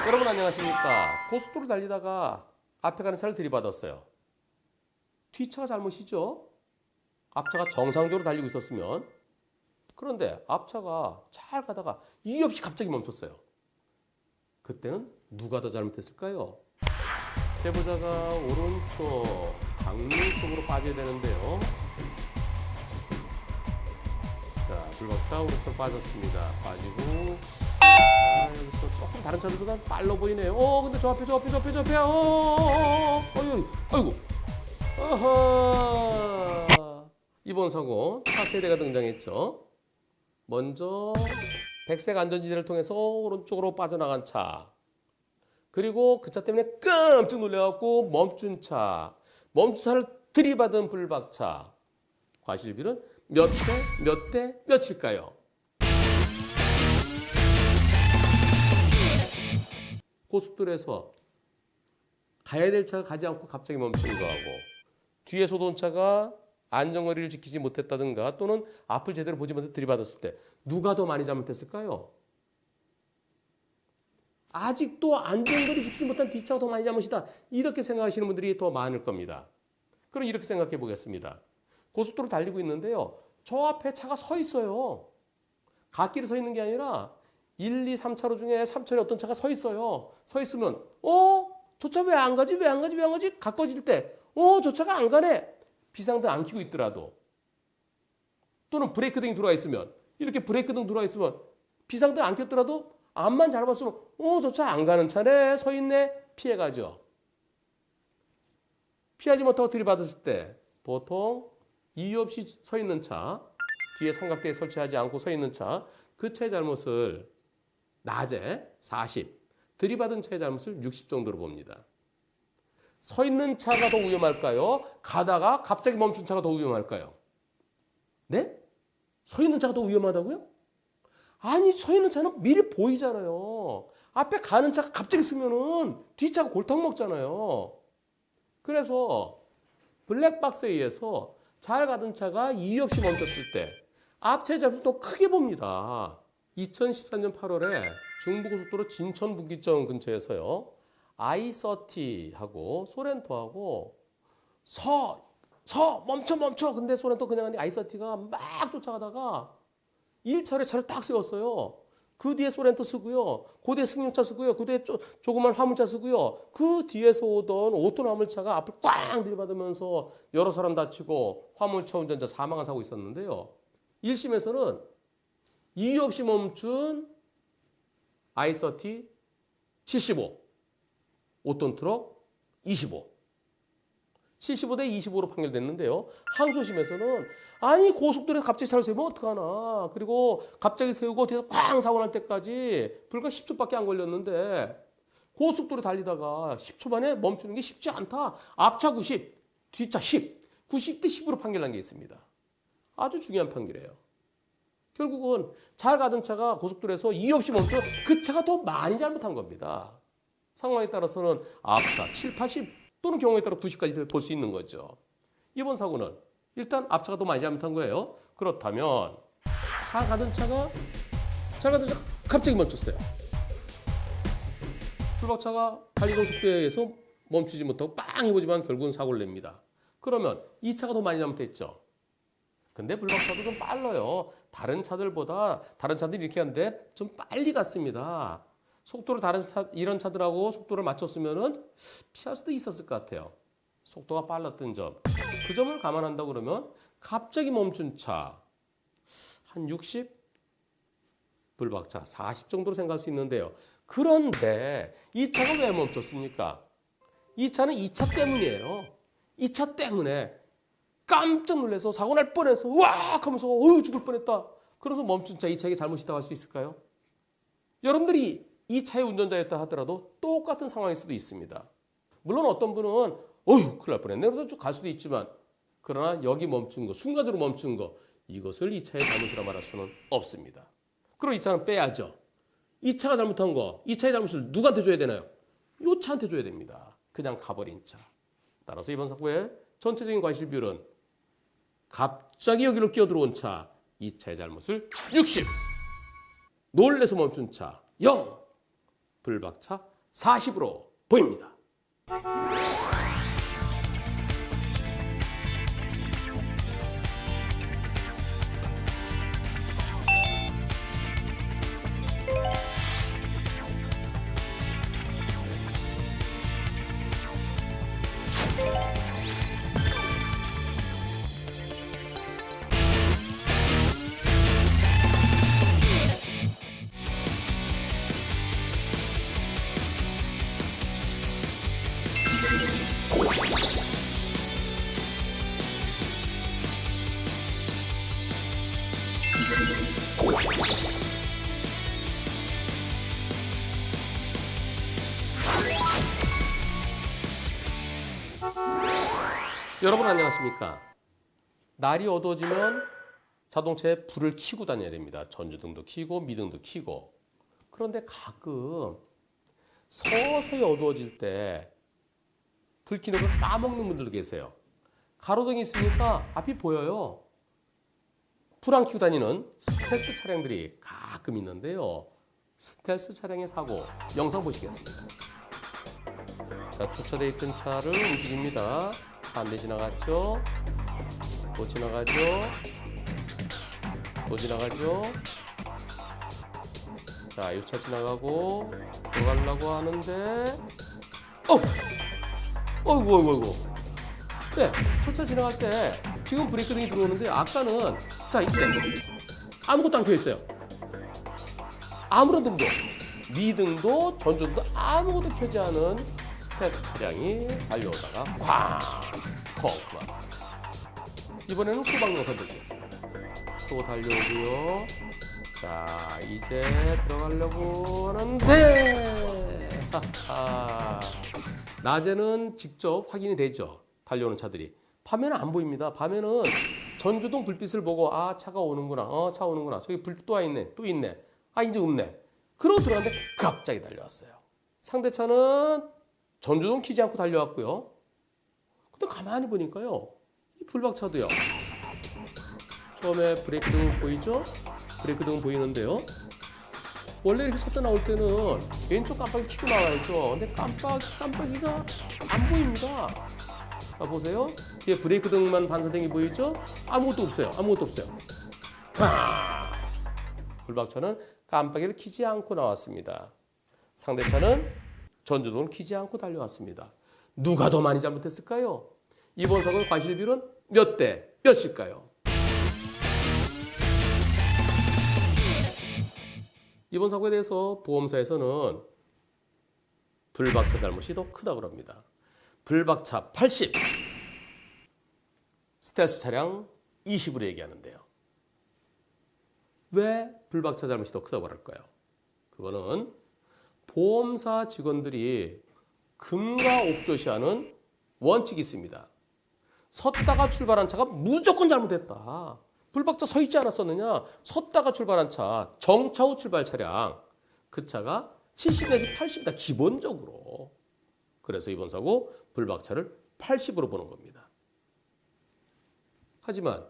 여러분 안녕하십니까. 고속도로 달리다가 앞에 가는 차를 들이받았어요. 뒷차가 잘못이죠. 앞차가 정상적으로 달리고 있었으면. 그런데 앞차가 잘 가다가 이유 없이 갑자기 멈췄어요. 그때는 누가 더 잘못했을까요? 제보자가 오른쪽 강릉 쪽으로 빠져야 되는데요. 자, 불박차 오른쪽 빠졌습니다. 빠지고 여기서 조금 다른 차들보다 빨라 보이네요. 근데 저 앞에. 아이고. 아하. 이번 사고 차 세대가 등장했죠. 먼저 백색 안전지대를 통해서 오른쪽으로 빠져나간 차. 그리고 그 차 때문에 깜짝 놀라갖고 멈춘 차. 멈춘 차를 들이받은 불박차. 과실비는 몇 대 몇일까요? 고속도로에서 가야 될 차가 가지 않고 갑자기 멈춘 거하고 뒤에서 온 차가 안전거리를 지키지 못했다든가 또는 앞을 제대로 보지 못해 들이받았을 때 누가 더 많이 잘못했을까요? 아직도 안전거리 지키지 못한 뒷차가 더 많이 잘못이다. 이렇게 생각하시는 분들이 더 많을 겁니다. 그럼 이렇게 생각해 보겠습니다. 고속도로 달리고 있는데요. 저 앞에 차가 서 있어요. 갓길에 서 있는 게 아니라 1, 2, 3차로 중에 3차로에 어떤 차가 서 있어요. 서 있으면 저 차 왜 안 가지? 가까워질 때 저 차가 안 가네. 비상등 안 켜고 있더라도 또는 브레이크등이 들어와 있으면 이렇게 브레이크등 들어와 있으면 비상등 안 켰더라도 앞만 잘 봤으면 저 차 안 가는 차네. 서 있네. 피해가죠. 피하지 못하고 들이받았을 때 보통 이유 없이 서 있는 차, 뒤에 삼각대에 설치하지 않고 서 있는 차, 그 차의 잘못을 낮에 40, 들이받은 차의 잘못을 60 정도로 봅니다. 서 있는 차가 더 위험할까요? 가다가 갑자기 멈춘 차가 더 위험할까요? 네? 서 있는 차가 더 위험하다고요? 아니, 서 있는 차는 미리 보이잖아요. 앞에 가는 차가 갑자기 쓰면은 뒷차가 골탕 먹잖아요. 그래서 블랙박스에 의해서 잘 가던 차가 이유 없이 멈췄을 때 앞차의 잘못을 더 크게 봅니다. 2013년 8월에 중부고속도로 진천분기점 근처에서요. i30하고 소렌토하고 멈춰. 근데 소렌토 그냥 i30가 막 쫓아가다가 1차로에 차를 딱 세웠어요. 그 뒤에 소렌토 쓰고요. 그 뒤에 승용차 쓰고요. 그 뒤에 조그만 화물차 쓰고요. 그 뒤에서 오던 오토 화물차가 앞을 꽝 들이받으면서 여러 사람 다치고 화물차 운전자 사망한 사고 있었는데요. 1심에서는 이유 없이 멈춘 i30 75, 5톤 트럭 25. 75대 25로 판결됐는데요. 항소심에서는 아니 고속도로에서 갑자기 차를 세우면 어떡하나. 그리고 갑자기 세우고 뒤에서 쾅 사고 날 때까지 불과 10초밖에 안 걸렸는데 고속도로 달리다가 10초 만에 멈추는 게 쉽지 않다. 앞차 90, 뒤차 10, 90대 10으로 판결난 게 있습니다. 아주 중요한 판결이에요. 결국은 잘 가던 차가 고속도로에서 이유 없이 멈춰 그 차가 더 많이 잘못한 겁니다. 상황에 따라서는 앞차 7, 80 또는 경우에 따라 90까지 볼 수 있는 거죠. 이번 사고는 일단 앞차가 더 많이 잘못한 거예요. 그렇다면 잘 가던 차가 갑자기 멈췄어요. 불박차가 달리던 속도에 의해서 멈추지 못하고 빵 해보지만 결국은 사고를 냅니다. 그러면 이 차가 더 많이 잘못했죠. 근데 불박차도 좀 빨라요. 다른 차들이 이렇게 하는데 좀 빨리 갔습니다. 속도를 이런 차들하고 속도를 맞췄으면은 피할 수도 있었을 것 같아요. 속도가 빨랐던 점. 그 점을 감안한다 그러면 갑자기 멈춘 차 한 60? 불박차 40 정도로 생각할 수 있는데요. 그런데 이 차가 왜 멈췄습니까? 이 차는 이 차 때문이에요. 이 차 때문에 깜짝 놀라서 사고 날 뻔해서 으악 하면서 죽을 뻔했다. 그래서 멈춘 차 이 차에게 잘못이 있다고 할 수 있을까요? 여러분들이 이 차의 운전자였다 하더라도 똑같은 상황일 수도 있습니다. 물론 어떤 분은 큰일 날 뻔했네 그래서 쭉 갈 수도 있지만 그러나 여기 멈춘 거, 순간적으로 멈춘 거 이것을 이 차의 잘못이라 말할 수는 없습니다. 그럼 이 차는 빼야죠. 이 차가 잘못한 거, 이 차의 잘못을 누구한테 줘야 되나요? 이 차한테 줘야 됩니다. 그냥 가버린 차. 따라서 이번 사고의 전체적인 과실 비율은 갑자기 여기로 끼어들어온 차, 이 차의 잘못을 60. 놀래서 멈춘 차 0. 불박차 40으로 보입니다. 여러분 안녕하십니까? 날이 어두워지면 자동차에 불을 켜고 다녀야 됩니다. 전조등도 켜고 미등도 켜고. 그런데 가끔 서서히 어두워질 때 불 켜는 걸 까먹는 분들도 계세요. 가로등이 있으니까 앞이 보여요. 불 안 켜고 다니는 스텔스 차량들이 가끔 있는데요. 스텔스 차량의 사고 영상 보시겠습니다. 자, 주차되어 있던 차를 움직입니다. 반대 지나갔죠. 또 지나가죠. 또 지나가죠. 자, 이 차 지나가고 들어가려고 하는데 어이구. 네, 첫 차 지나갈 때 지금 브레이크등이 들어오는데 아까는 자, 이때 아무것도 안 켜 있어요. 아무런 등도, 미등도, 전조등도 아무것도 켜지 않은 스텔스 차량이 달려오다가 쾅! 이번에는 후방 영상 보시겠습니다. 또 달려오고요. 자, 이제 들어가려고 하는데 낮에는 직접 확인이 되죠. 달려오는 차들이. 밤에는 안 보입니다. 밤에는 전조등 불빛을 보고 아, 차가 오는구나. 차 오는구나. 저기 불빛 또 와 있네. 또 있네. 아, 이제 없네. 그러고 들어갔는데 갑자기 달려왔어요. 상대차는 전조등 켜지 않고 달려왔고요. 근데 가만히 보니까요. 이 불박차도요. 처음에 브레이크등 보이죠? 브레이크등 보이는데요. 원래 이렇게 섰다 나올 때는 왼쪽 깜빡이 켜고 나와야죠. 근데 깜빡이가 안 보입니다. 자, 보세요. 뒤에 브레이크등만 반사된 게 보이죠? 아무것도 없어요. 불박차는 깜빡이를 켜지 않고 나왔습니다. 상대차는 전조등을 켜지 않고 달려왔습니다. 누가 더 많이 잘못했을까요? 이번 사고의 과실비율은 몇 대 몇일까요? 이번 사고에 대해서 보험사에서는 불박차 잘못이 더 크다고 합니다. 불박차 80, 스텔스 차량 20으로 얘기하는데요. 왜 불박차 잘못이 더 크다고 할까요? 그거는 보험사 직원들이 금가옥조시하는 원칙이 있습니다. 섰다가 출발한 차가 무조건 잘못했다. 불박차 서 있지 않았었느냐? 섰다가 출발한 차, 정차 후 출발 차량, 그 차가 70에서 80이다, 기본적으로. 그래서 이번 사고 불박차를 80으로 보는 겁니다. 하지만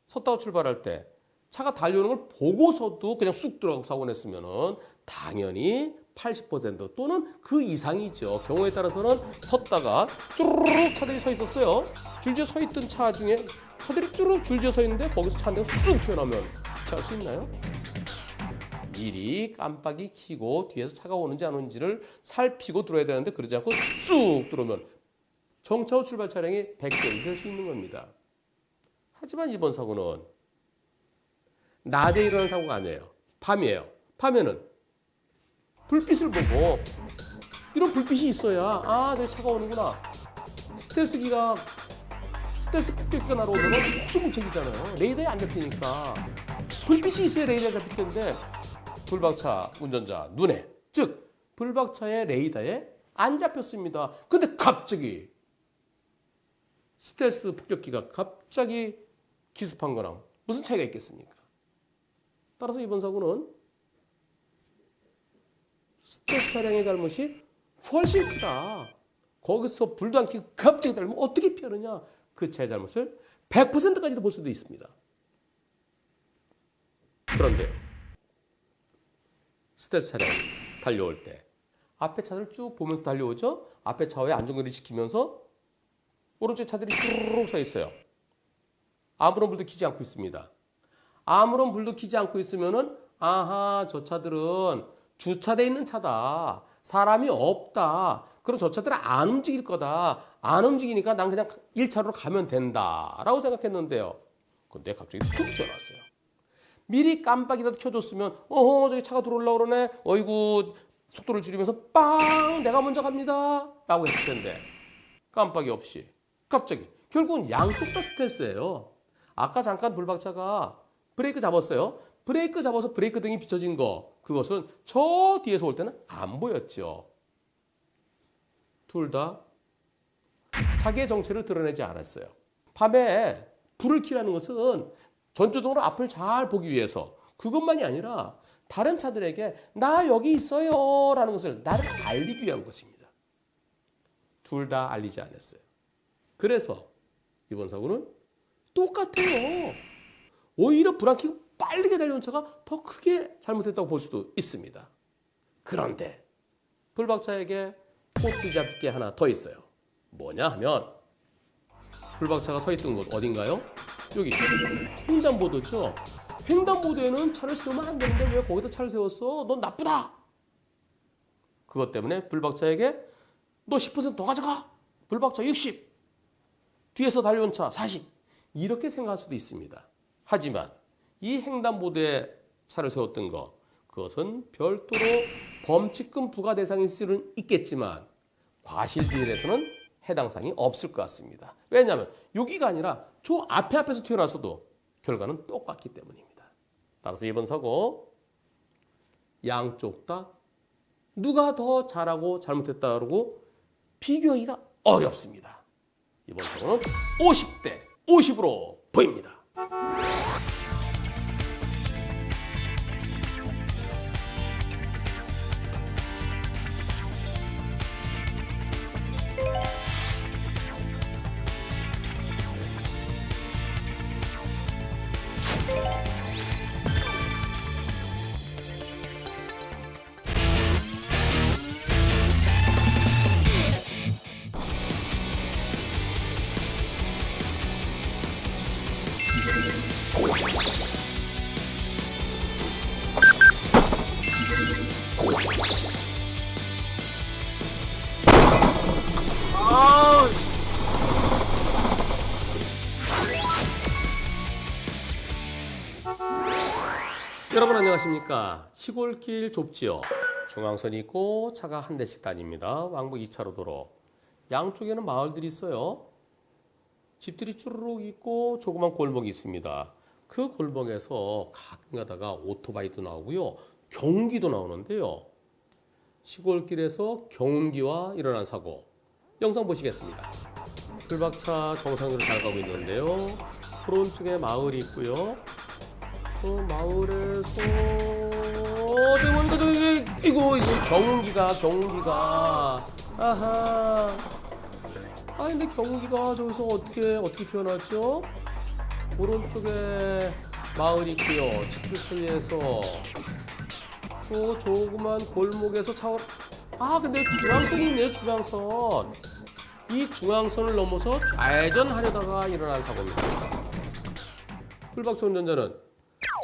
섰다가 출발할 때 차가 달려오는 걸 보고서도 그냥 쑥 들어가고 사고 냈으면 당연히 80% 또는 그 이상이죠. 경우에 따라서는 섰다가 쭈르륵 차들이 서 있었어요. 줄지어 서 있던 차 중에 차들이 쭈르륵 줄지어 서 있는데 거기서 차 한 대가 쑥 튀어나오면 할 수 있나요? 미리 깜빡이 켜고 뒤에서 차가 오는지 안 오는지를 살피고 들어야 되는데 그러지 않고 쑥 들어오면 정차 후 출발 차량이 100대이 될 수 있는 겁니다. 하지만 이번 사고는 낮에 일어난 사고가 아니에요. 밤이에요. 밤에는 불빛을 보고 이런 불빛이 있어야 아, 내 차가 오는구나. 스텔스 폭격기가 날아오면 속수무책이잖아요. 레이더에 안 잡히니까. 불빛이 있어야 레이더에 잡힐 텐데 불박차 운전자 눈에, 즉 불박차의 레이더에 안 잡혔습니다. 근데 갑자기 스텔스 폭격기가 갑자기 기습한 거랑 무슨 차이가 있겠습니까? 따라서 이번 사고는 스텔스 차량의 잘못이 훨씬 크다. 거기서 불도 안 켜고 갑자기 달리면 어떻게 피하느냐? 그 차의 잘못을 100%까지도 볼 수도 있습니다. 그런데요. 스텔스 차량 달려올 때 앞에 차들을 쭉 보면서 달려오죠. 앞에 차와의 안전거리 지키면서 오른쪽 차들이 쭈르륵 서 있어요. 아무런 불도 켜지 않고 있습니다. 아무런 불도 켜지 않고 있으면은 아하, 저 차들은 주차돼 있는 차다. 사람이 없다. 그럼 저 차들은 안 움직일 거다. 안 움직이니까 난 그냥 1차로로 가면 된다. 라고 생각했는데요. 근데 갑자기 툭 튀어나왔어요. 미리 깜빡이라도 켜줬으면 어허, 저기 차가 들어오려고 그러네. 어이구, 속도를 줄이면서 빵! 내가 먼저 갑니다. 라고 했을 텐데 깜빡이 없이 갑자기 결국은 양쪽 다 스텔스예요. 아까 잠깐 불박차가 브레이크 잡았어요. 브레이크 잡아서 브레이크 등이 비춰진 거, 그것은 저 뒤에서 올 때는 안 보였죠. 둘 다 자기의 정체를 드러내지 않았어요. 밤에 불을 켜라는 것은 전조등으로 앞을 잘 보기 위해서, 그것만이 아니라 다른 차들에게 나 여기 있어요 라는 것을 나를 알리기 위한 것입니다. 둘 다 알리지 않았어요. 그래서 이번 사고는 똑같아요. 오히려 불 안 켜고 빠르게 달려온 차가 더 크게 잘못했다고 볼 수도 있습니다. 그런데 불박차에게 꼬투리 잡기 하나 더 있어요. 뭐냐 하면 불박차가 서 있던 곳 어딘가요? 여기 횡단보도죠. 횡단보도에는 차를 세우면 안 되는데 왜 거기다 차를 세웠어? 넌 나쁘다. 그것 때문에 불박차에게 너 10% 더 가져가. 불박차 60. 뒤에서 달려온 차 40. 이렇게 생각할 수도 있습니다. 하지만 이 횡단보도에 차를 세웠던 거, 그것은 별도로 범칙금 부과 대상일 수는 있겠지만 과실비율에서는 해당 사항이 없을 것 같습니다. 왜냐하면 여기가 아니라 저 앞에서 튀어나왔어도 결과는 똑같기 때문입니다. 따라서 이번 사고 양쪽 다 누가 더 잘하고 잘못했다고 비교하기가 어렵습니다. 이번 사고는 50대 50으로 보입니다. 여러분 안녕하십니까. 시골길 좁지요. 중앙선이 있고 차가 한 대씩 다닙니다. 왕복 2차로 도로. 양쪽에는 마을들이 있어요. 집들이 쭈르륵 있고 조그만 골목이 있습니다. 그 골목에서 가끔 가다가 오토바이도 나오고요. 경운기도 나오는데요. 시골길에서 경운기와 일어난 사고. 영상 보시겠습니다. 불박차 정상으로 잘 가고 있는데요. 오른쪽에 마을이 있고요. 그 마을에서 이거 경운기가 아하. 아 근데 경운기가 저기서 어떻게 튀어나왔죠? 오른쪽에 마을이 있고요. 집들 사이에서 또 조그만 골목에서 근데 중앙선이 있네요. 중앙선. 이 중앙선을 넘어서 좌회전하려다가 일어난 사고입니다. 불박차 운전자는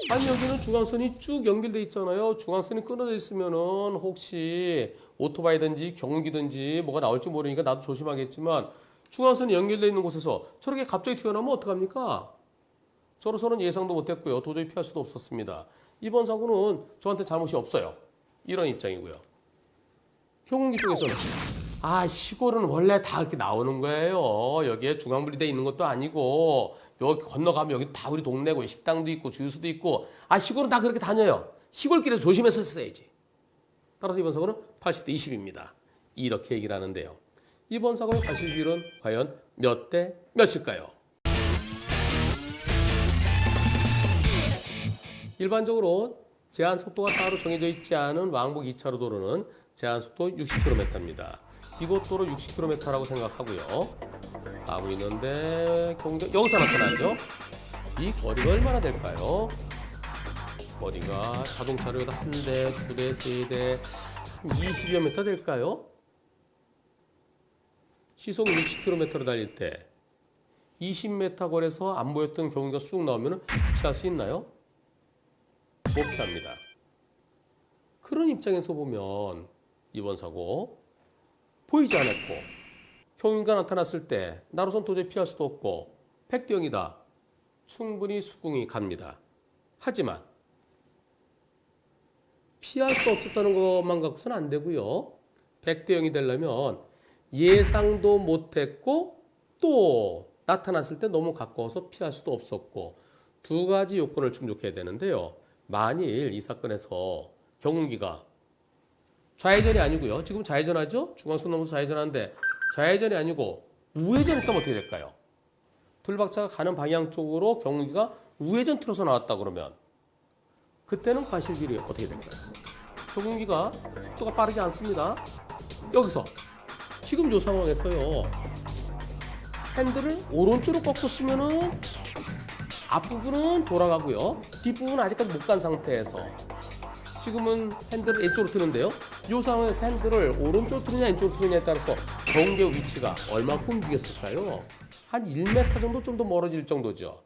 아니 여기는 중앙선이 쭉 연결돼 있잖아요. 중앙선이 끊어져 있으면은 혹시 오토바이든지 경운기든지 뭐가 나올지 모르니까 나도 조심하겠지만 중앙선이 연결돼 있는 곳에서 저렇게 갑자기 튀어나오면 어떡합니까? 저로서는 예상도 못했고요. 도저히 피할 수도 없었습니다. 이번 사고는 저한테 잘못이 없어요. 이런 입장이고요. 경운기 쪽에서는 시골은 원래 다 이렇게 나오는 거예요. 여기에 중앙분리되어 있는 것도 아니고 여기 건너가면 여기 다 우리 동네고 식당도 있고 주유소도 있고 시골은 다 그렇게 다녀요. 시골길에서 조심해서 했어야지. 따라서 이번 사고는 80대 20입니다. 이렇게 얘기를 하는데요. 이번 사고의 과실비율은 과연 몇 대 몇일까요? 일반적으로 제한 속도가 따로 정해져 있지 않은 왕복 2차로 도로는 제한 속도 60km입니다. 이곳 도로 60km라고 생각하고요. 가고 있는데 여기서 나타나죠. 이 거리가 얼마나 될까요? 거리가 자동차로 한 대, 두 대, 세 대, 20여 미터 될까요? 시속 60km로 달릴 때 20m 거리에서 안 보였던 경운기가 쑥 나오면 피할 수 있나요? 못 피합니다. 그런 입장에서 보면 이번 사고 보이지 않았고 경운기가 나타났을 때 나로선 도저히 피할 수도 없고 100대 0이다. 충분히 수긍이 갑니다. 하지만 피할 수 없었다는 것만 갖고서는 안 되고요. 100대 0이 되려면 예상도 못했고 또 나타났을 때 너무 가까워서 피할 수도 없었고 두 가지 요건을 충족해야 되는데요. 만일 이 사건에서 경운기가 좌회전이 아니고요. 지금 좌회전하죠? 중앙선 넘어서 좌회전하는데 좌회전이 아니고 우회전했다면 어떻게 될까요? 불박차가 가는 방향 쪽으로 경운기가 우회전 틀어서 나왔다 그러면 그때는 과실비율이 어떻게 될까요? 경운기가 속도가 빠르지 않습니다. 여기서 지금 이 상황에서요. 핸들을 오른쪽으로 꺾었으면은 앞부분은 돌아가고요. 뒷부분은 아직까지 못 간 상태에서 지금은 핸들을 왼쪽으로 드는데요. 이 상황에서 핸들을 오른쪽으로 드느냐 왼쪽으로 드느냐에 따라서 경운기의 위치가 얼마큼 움직였을까요? 한 1m 정도 좀 더 멀어질 정도죠.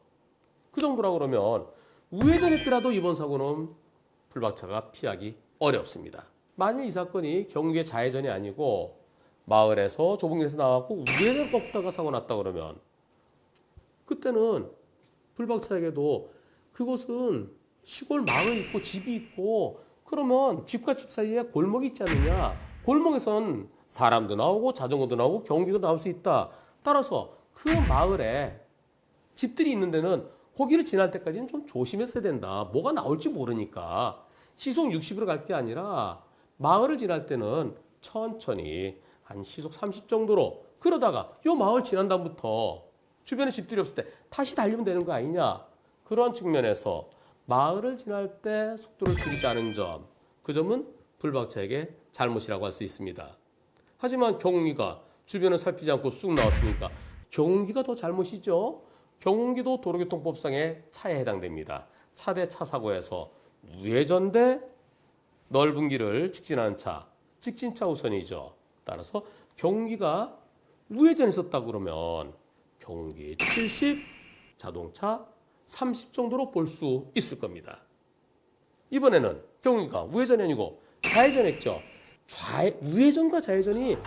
그 정도라 그러면 우회전했더라도 이번 사고는 불박차가 피하기 어렵습니다. 만일 이 사건이 경운기의 좌회전이 아니고 마을에서 좁은 길에서 나왔고 우회전을 꺾다가 사고 났다 그러면 그때는 불박차에게도 그곳은 시골 마을이 있고 집이 있고 그러면 집과 집 사이에 골목이 있지 않느냐. 골목에선 사람도 나오고 자전거도 나오고 경운기도 나올 수 있다. 따라서 그 마을에 집들이 있는 데는 거기를 지날 때까지는 좀 조심했어야 된다. 뭐가 나올지 모르니까. 시속 60으로 갈 게 아니라 마을을 지날 때는 천천히 한 시속 30 정도로 그러다가 요 마을 지난 다음부터 주변에 집들이 없을 때 다시 달리면 되는 거 아니냐. 그런 측면에서 마을을 지날 때 속도를 줄이지 않은 점, 그 점은 불박차에게 잘못이라고 할 수 있습니다. 하지만 경운기가 주변을 살피지 않고 쑥 나왔으니까 경운기가 더 잘못이죠. 경운기도 도로교통법상의 차에 해당됩니다. 차 대 차 사고에서 우회전 대 넓은 길을 직진하는 차, 직진차 우선이죠. 따라서 경운기가 우회전했었다 그러면 경운기 70, 자동차 30 정도로 볼 수 있을 겁니다. 이번에는 경운기가 우회전이 아니고 좌회전했죠. 우회전과 좌회전이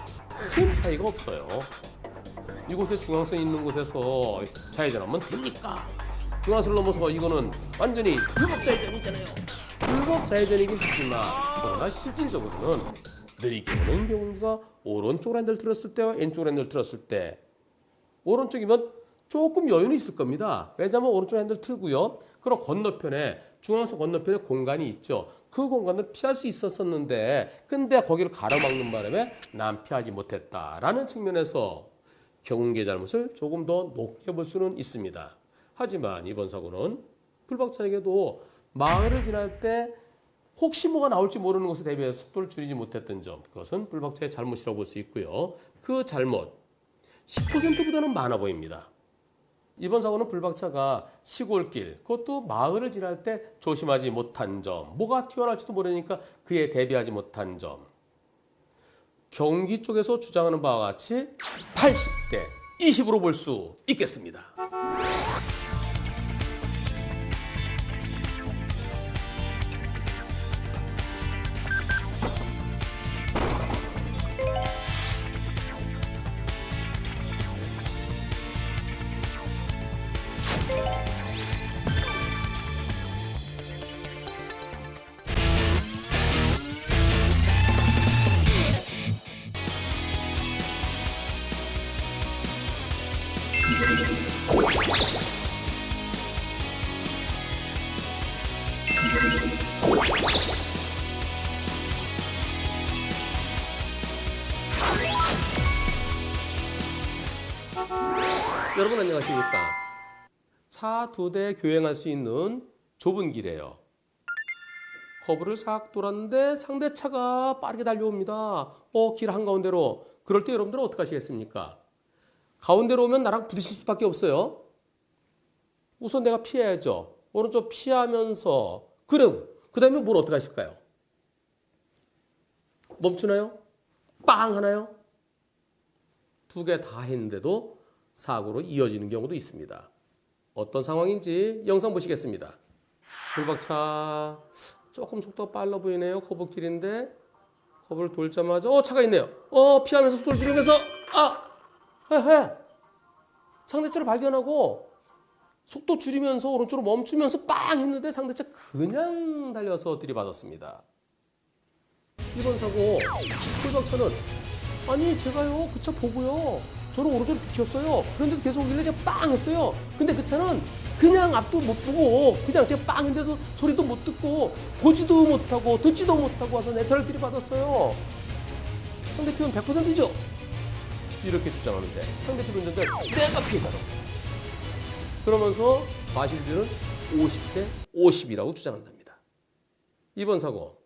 큰 차이가 없어요. 이곳에 중앙선이 있는 곳에서 좌회전하면 됩니까? 중앙선을 넘어서 이거는 완전히 불법 좌회전이잖아요. 불법 좌회전이긴 하지만 그러나 실질적으로는 느리게 오는 경운기가 오른쪽 핸들 틀었을 때와 왼쪽 핸들 틀었을 때 오른쪽이면 조금 여유는 있을 겁니다. 왜냐하면 오른쪽 핸들 틀고요. 그럼 건너편에 중앙선 건너편에 공간이 있죠. 그 공간을 피할 수 있었었는데 근데 거기를 가로막는 바람에 난 피하지 못했다라는 측면에서 경운기의 잘못을 조금 더 높게 볼 수는 있습니다. 하지만 이번 사고는 불박차에게도 마을을 지날 때 혹시 뭐가 나올지 모르는 것에 대비해서 속도를 줄이지 못했던 점, 그것은 불박차의 잘못이라고 볼 수 있고요. 그 잘못 10%보다는 많아 보입니다. 이번 사고는 불박차가 시골길, 그것도 마을을 지날 때 조심하지 못한 점, 뭐가 튀어나올지도 모르니까 그에 대비하지 못한 점. 경기 쪽에서 주장하는 바와 같이 80대 20으로 볼 수 있겠습니다. 여러분 안녕하십니까? 차 2대 교행할 수 있는 좁은 길이에요. 커브를 싹 돌았는데 상대 차가 빠르게 달려옵니다. 길 한가운데로. 그럴 때 여러분들은 어떻게 하시겠습니까? 가운데로 오면 나랑 부딪힐 수밖에 없어요. 우선 내가 피해야죠. 오른쪽 피하면서 그리고 그 다음에 뭘 어떻게 하실까요? 멈추나요? 빵 하나요? 두 개 다 했는데도 사고로 이어지는 경우도 있습니다. 어떤 상황인지 영상 보시겠습니다. 불박차 조금 속도가 빨라 보이네요. 커브길인데 커브를 돌자마자 차가 있네요. 피하면서 속도를 줄이면서 상대차를 발견하고 속도 줄이면서 오른쪽으로 멈추면서 빵 했는데 상대차 그냥 달려서 들이받았습니다. 이번 사고 불박차는 아니 제가요 그 차 보고요 저를 오른쪽으로 비켰어요. 그런데도 계속 오길래 제가 빵 했어요. 근데 그 차는 그냥 앞도 못 보고 그냥 제가 빵 했는데도 소리도 못 듣고 보지도 못하고 듣지도 못하고 와서 내 차를 들이받았어요. 상대편은 100%죠? 이렇게 주장하는데 상대편 운전자 내가 피해자로 그러면서 과실비율은 50대 50이라고 주장한답니다. 이번 사고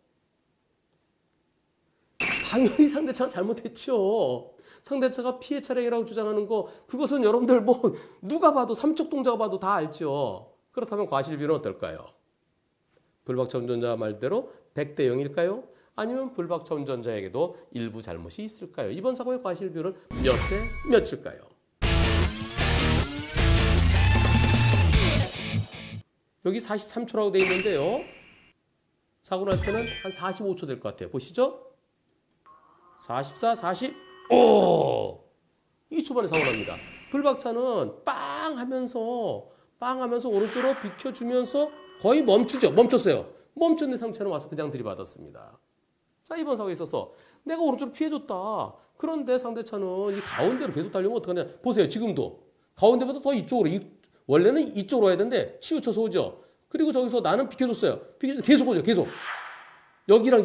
당연히 상대차가 잘못했죠. 상대차가 피해 차량이라고 주장하는 거 그것은 여러분들 누가 봐도 삼척 동자가 봐도 다 알죠. 그렇다면 과실비율은 어떨까요? 불박차 운전자 말대로 100대 0일까요? 아니면 불박차 운전자에게도 일부 잘못이 있을까요? 이번 사고의 과실비율은 몇 대 몇일까요? 여기 43초라고 되어 있는데요. 사고 날 때는 한 45초 될 것 같아요. 보시죠. 44, 45. 2초 만에 사고 납니다. 불박차는 빵 하면서 오른쪽으로 비켜주면서 거의 멈췄어요. 멈췄는데 상대차는 와서 그냥 들이받았습니다. 자, 이번 사고에 있어서 내가 오른쪽으로 피해줬다. 그런데 상대차는 이 가운데로 계속 달리면 어떡하냐. 보세요. 지금도 가운데보다 더 이쪽으로 원래는 이쪽으로 와야 되는데 치우쳐서 오죠. 그리고 저기서 나는 비켜줬어요. 계속 오죠. 계속. 여기랑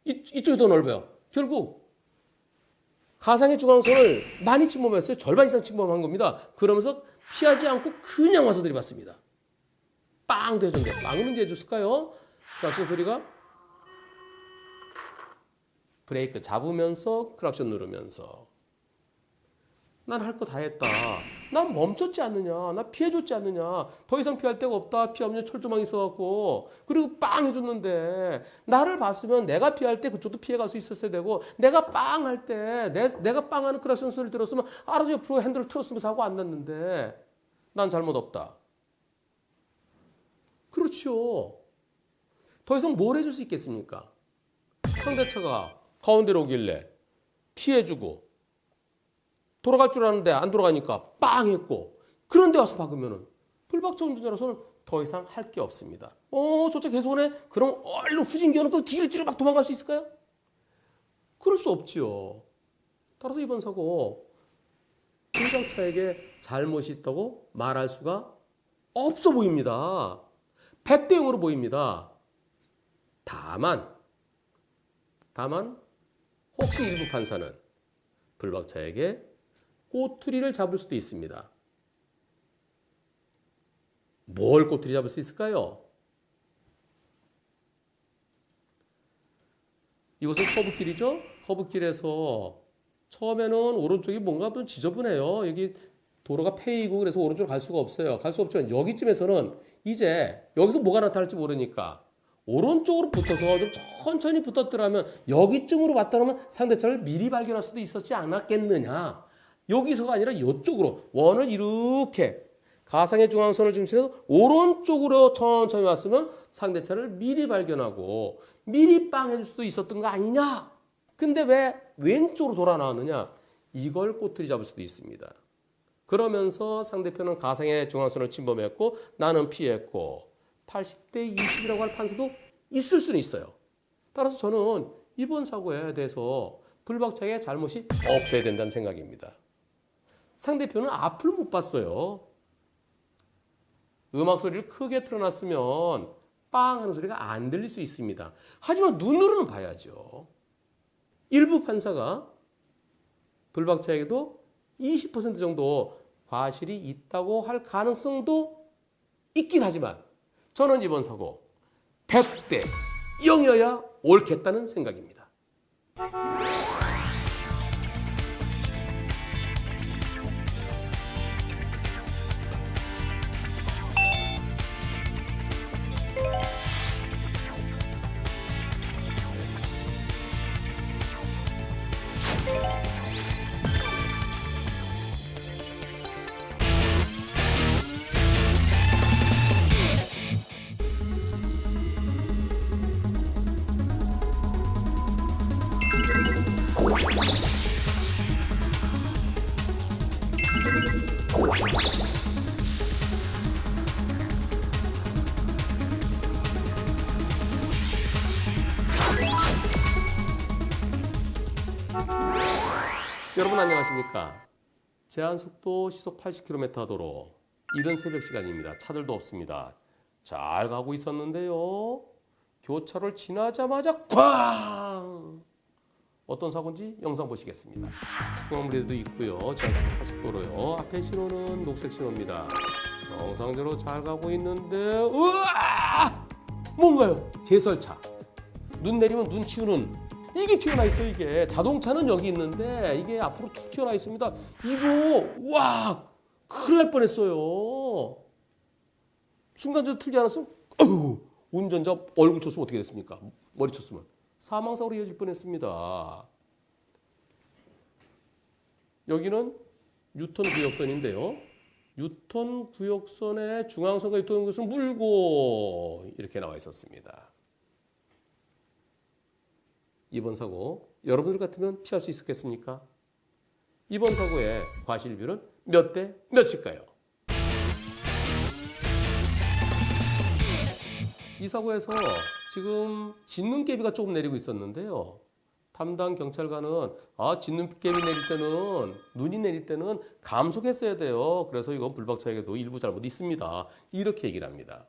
이쪽이 더 넓어요. 결국 가상의 중앙선을 많이 침범했어요. 절반 이상 침범한 겁니다. 그러면서 피하지 않고 그냥 와서 들이받습니다. 빵도 해줬는데 빵은 언제 해줬을까요? 크락션 소리가 브레이크 잡으면서 크락션 누르면서 난 할 거 다 했다. 난 멈췄지 않느냐. 나 피해줬지 않느냐. 더 이상 피할 데가 없다. 피하면 철조망이 있어갖고. 그리고 빵 해줬는데 나를 봤으면 내가 피할 때 그쪽도 피해갈 수 있었어야 되고 내가 빵 할 때 내가 빵하는 크락션 소리를 들었으면 알아서 옆으로 핸들을 틀었으면 사고 안 났는데 난 잘못 없다. 그렇죠. 더 이상 뭘 해줄 수 있겠습니까? 상대차가 가운데로 오길래 피해주고 돌아갈 줄 아는데 안 돌아가니까 빵 했고 그런데 와서 박으면은 불박차 운전자로서는 더 이상 할 게 없습니다. 저 차 계속 오네? 그럼 얼른 후진기어놓고 뒤로 막 도망갈 수 있을까요? 그럴 수 없지요. 따라서 이번 사고 불박차에게 잘못이 있다고 말할 수가 없어 보입니다. 100대 0으로 보입니다. 다만 혹시 일부 판사는 불박차에게 꼬투리를 잡을 수도 있습니다. 뭘 꼬투리 잡을 수 있을까요? 이곳은 커브길이죠? 커브길에서 처음에는 오른쪽이 뭔가 좀 지저분해요. 여기 도로가 페이고 그래서 오른쪽으로 갈 수가 없어요. 갈 수 없지만 여기쯤에서는 이제 여기서 뭐가 나타날지 모르니까 오른쪽으로 붙어서 좀 천천히 붙었더라면 여기쯤으로 왔다면 상대차를 미리 발견할 수도 있었지 않았겠느냐. 여기서가 아니라 이쪽으로 원을 이렇게 가상의 중앙선을 중심으로 오른쪽으로 천천히 왔으면 상대차를 미리 발견하고 미리 빵 해줄 수도 있었던 거 아니냐. 근데 왜 왼쪽으로 돌아 나왔느냐. 이걸 꼬투리 잡을 수도 있습니다. 그러면서 상대편은 가상의 중앙선을 침범했고 나는 피했고 80대 20이라고 할 판사도 있을 수는 있어요. 따라서 저는 이번 사고에 대해서 불박차의 잘못이 없어야 된다는 생각입니다. 상대편은 앞을 못 봤어요. 음악 소리를 크게 틀어놨으면 빵 하는 소리가 안 들릴 수 있습니다. 하지만 눈으로는 봐야죠. 일부 판사가 불박차에게도 20% 정도 과실이 있다고 할 가능성도 있긴 하지만 저는 이번 사고 100대 0이어야 옳겠다는 생각입니다. 여러분 안녕하십니까? 제한속도 시속 80km 도로 이른 새벽 시간입니다. 차들도 없습니다. 잘 가고 있었는데요. 교차로를 지나자마자 꽝! 어떤 사고인지 영상 보시겠습니다. 중앙브레이크도 있고요. 제한속도 80도로요. 앞에 신호는 녹색 신호입니다. 정상적으로 잘 가고 있는데 우와! 뭔가요? 제설차. 눈 내리면 눈 치우는 이게 튀어나 있어요. 이게 자동차는 여기 있는데 이게 앞으로 툭 튀어나 있습니다. 이거 와 큰일 날 뻔했어요. 순간적으로 틀지 않았으면 운전자 얼굴 쳤으면 어떻게 됐습니까? 머리 쳤으면 사망사고로 이어질 뻔했습니다. 여기는 뉴턴 구역선인데요. 뉴턴 구역선에 중앙선과 뉴턴 구역선 물고 이렇게 나와 있었습니다. 이번 사고 여러분들 같으면 피할 수 있었겠습니까? 이번 사고의 과실비율은 몇 대 몇일까요? 이 사고에서 지금 진눈깨비가 조금 내리고 있었는데요. 담당 경찰관은 진눈깨비 내릴 때는 눈이 내릴 때는 감속했어야 돼요. 그래서 이건 불박차에게도 일부 잘못이 있습니다. 이렇게 얘기를 합니다.